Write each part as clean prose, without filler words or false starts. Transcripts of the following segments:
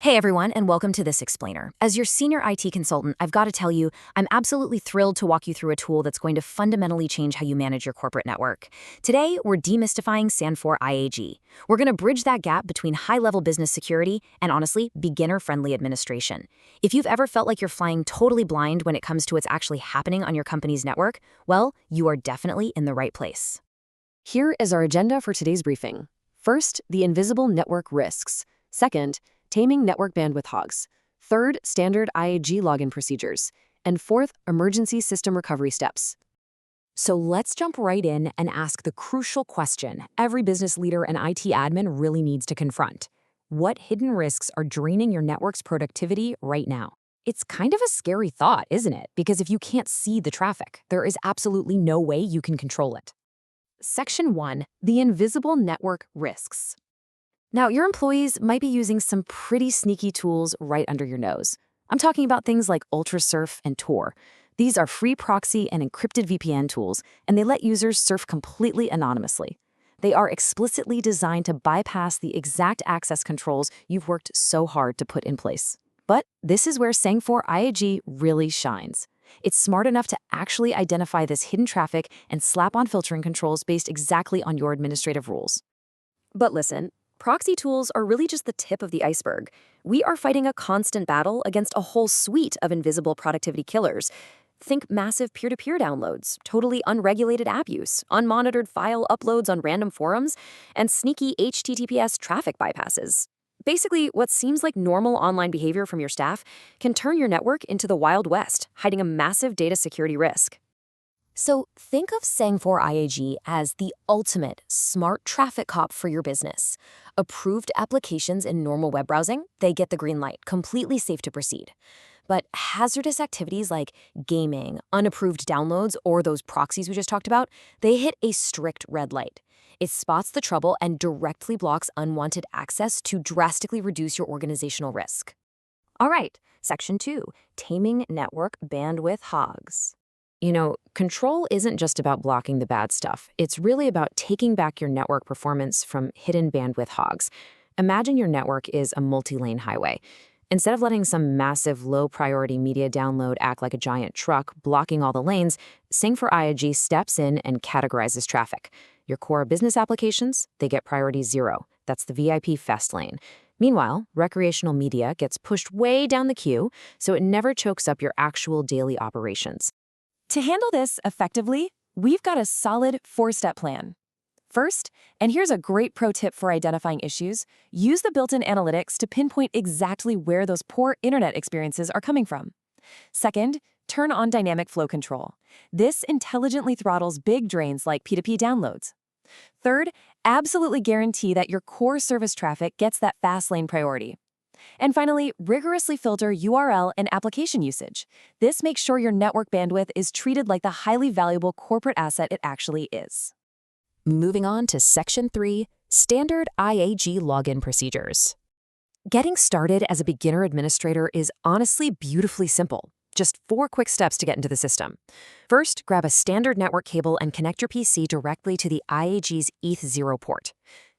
Hey everyone, and welcome to This Explainer. As your senior IT consultant, I've got to tell you, I'm absolutely thrilled to walk you through a tool that's going to fundamentally change how you manage your corporate network. Today, we're demystifying Sangfor IAG. We're going to bridge that gap between high-level business security and, honestly, beginner-friendly administration. If you've ever felt like you're flying totally blind when it comes to what's actually happening on your company's network, well, you are definitely in the right place. Here is our agenda for today's briefing. First, the invisible network risks. Second, taming network bandwidth hogs. Third, standard IAG login procedures. And fourth, emergency system recovery steps. So let's jump right in and ask the crucial question every business leader and IT admin really needs to confront. What hidden risks are draining your network's productivity right now? It's kind of a scary thought, isn't it? Because if you can't see the traffic, there is absolutely no way you can control it. Section 1, the invisible network risks. Now, your employees might be using some pretty sneaky tools right under your nose. I'm talking about things like UltraSurf and Tor. These are free proxy and encrypted VPN tools, and they let users surf completely anonymously. They are explicitly designed to bypass the exact access controls you've worked so hard to put in place. But this is where Sangfor IAG really shines. It's smart enough to actually identify this hidden traffic and slap on filtering controls based exactly on your administrative rules. But listen, proxy tools are really just the tip of the iceberg. We are fighting a constant battle against a whole suite of invisible productivity killers. Think massive peer-to-peer downloads, totally unregulated app use, unmonitored file uploads on random forums, and sneaky HTTPS traffic bypasses. Basically, what seems like normal online behavior from your staff can turn your network into the Wild West, hiding a massive data security risk. So think of Sangfor IAG as the ultimate smart traffic cop for your business. Approved applications in normal web browsing, they get the green light, completely safe to proceed. But hazardous activities like gaming, unapproved downloads, or those proxies we just talked about, they hit a strict red light. It spots the trouble and directly blocks unwanted access to drastically reduce your organizational risk. All right, Section 2, taming network bandwidth hogs. You know, control isn't just about blocking the bad stuff. It's really about taking back your network performance from hidden bandwidth hogs. Imagine your network is a multi-lane highway. Instead of letting some massive low-priority media download act like a giant truck blocking all the lanes, Sangfor IAG steps in and categorizes traffic. Your core business applications, they get priority 0. That's the VIP fast lane. Meanwhile, recreational media gets pushed way down the queue, so it never chokes up your actual daily operations. To handle this effectively, we've got a solid 4-step plan. First, and here's a great pro tip for identifying issues, use the built-in analytics to pinpoint exactly where those poor internet experiences are coming from. Second, turn on dynamic flow control. This intelligently throttles big drains like P2P downloads. Third, absolutely guarantee that your core service traffic gets that fast lane priority. And finally, rigorously filter URL and application usage. This makes sure your network bandwidth is treated like the highly valuable corporate asset it actually is. Moving on to Section 3, Standard IAG Login Procedures. Getting started as a beginner administrator is honestly beautifully simple. Just 4 quick steps to get into the system. First, grab a standard network cable and connect your PC directly to the IAG's ETH0 port.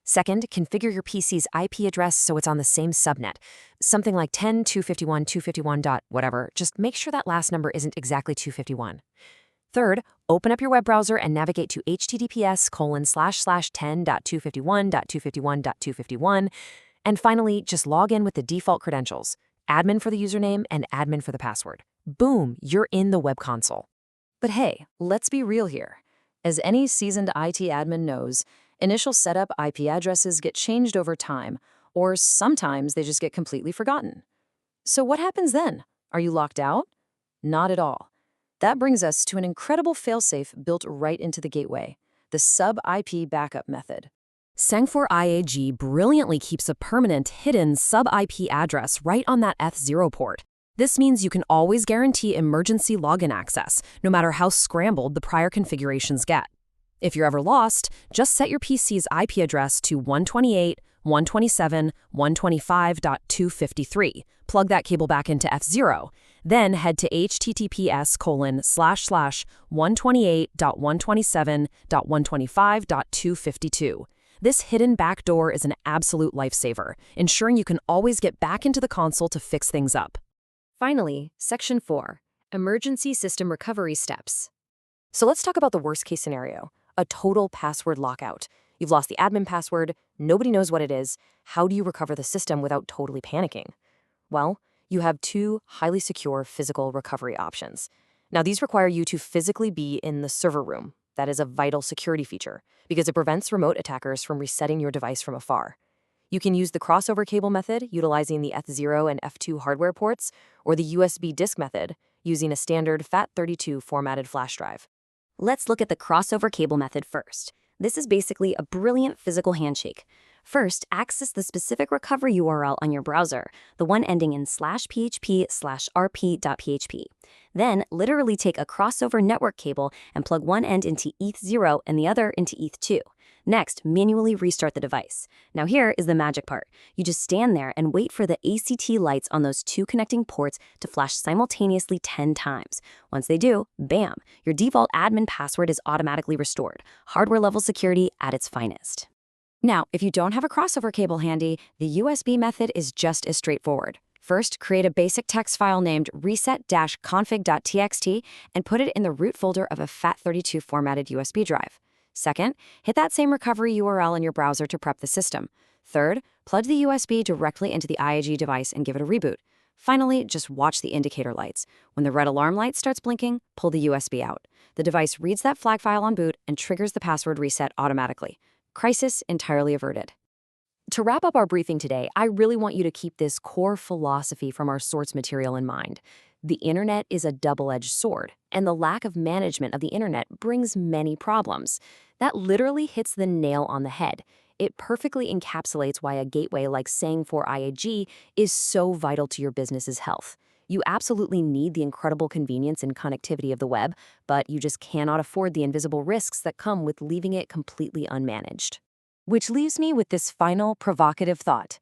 Second, configure your PC's IP address so it's on the same subnet. Something like 10.251.251. Whatever. Just make sure that last number isn't exactly 251. Third, open up your web browser and navigate to https://10.251.251.251. And finally, just log in with the default credentials. Admin for the username and admin for the password. Boom, you're in the web console. But hey, let's be real here. As any seasoned IT admin knows, initial setup IP addresses get changed over time, or sometimes they just get completely forgotten. So what happens then? Are you locked out? Not at all. That brings us to an incredible failsafe built right into the gateway, the sub-IP backup method. Sangfor IAG brilliantly keeps a permanent hidden sub-IP address right on that ETH0 port. This means you can always guarantee emergency login access, no matter how scrambled the prior configurations get. If you're ever lost, just set your PC's IP address to 128.127.125.253. Plug that cable back into F0. Then head to https://128.127.125.252. This hidden backdoor is an absolute lifesaver, ensuring you can always get back into the console to fix things up. Finally, Section 4, Emergency System Recovery Steps. So let's talk about the worst-case scenario, a total password lockout. You've lost the admin password, nobody knows what it is. How do you recover the system without totally panicking? Well, you have two highly secure physical recovery options. Now, these require you to physically be in the server room. That is a vital security feature because it prevents remote attackers from resetting your device from afar. You can use the crossover cable method, utilizing the F0 and F2 hardware ports, or the USB disk method, using a standard FAT32 formatted flash drive. Let's look at the crossover cable method first. This is basically a brilliant physical handshake. First, access the specific recovery URL on your browser, the one ending in /php/rp.php. Then, literally take a crossover network cable and plug one end into ETH0 and the other into ETH2. Next, manually restart the device. Now here is the magic part. You just stand there and wait for the ACT lights on those two connecting ports to flash simultaneously 10 times. Once they do, bam, your default admin password is automatically restored. Hardware-level security at its finest. Now, if you don't have a crossover cable handy, the USB method is just as straightforward. First, create a basic text file named reset-config.txt and put it in the root folder of a FAT32 formatted USB drive. Second, hit that same recovery URL in your browser to prep the system. Third, plug the USB directly into the IAG device and give it a reboot. Finally, just watch the indicator lights. When the red alarm light starts blinking, pull the USB out. The device reads that flag file on boot and triggers the password reset automatically. Crisis entirely averted. To wrap up our briefing today, I really want you to keep this core philosophy from our source material in mind. The internet is a double-edged sword, and the lack of management of the internet brings many problems. That literally hits the nail on the head. It perfectly encapsulates why a gateway like Sangfor IAG is so vital to your business's health. You absolutely need the incredible convenience and connectivity of the web, but you just cannot afford the invisible risks that come with leaving it completely unmanaged. Which leaves me with this final provocative thought.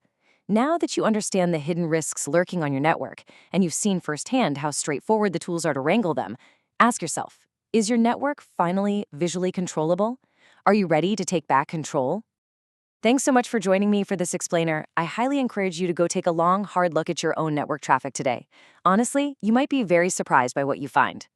Now that you understand the hidden risks lurking on your network, and you've seen firsthand how straightforward the tools are to wrangle them, ask yourself, is your network finally visually controllable? Are you ready to take back control? Thanks so much for joining me for this explainer. I highly encourage you to go take a long, hard look at your own network traffic today. Honestly, you might be very surprised by what you find.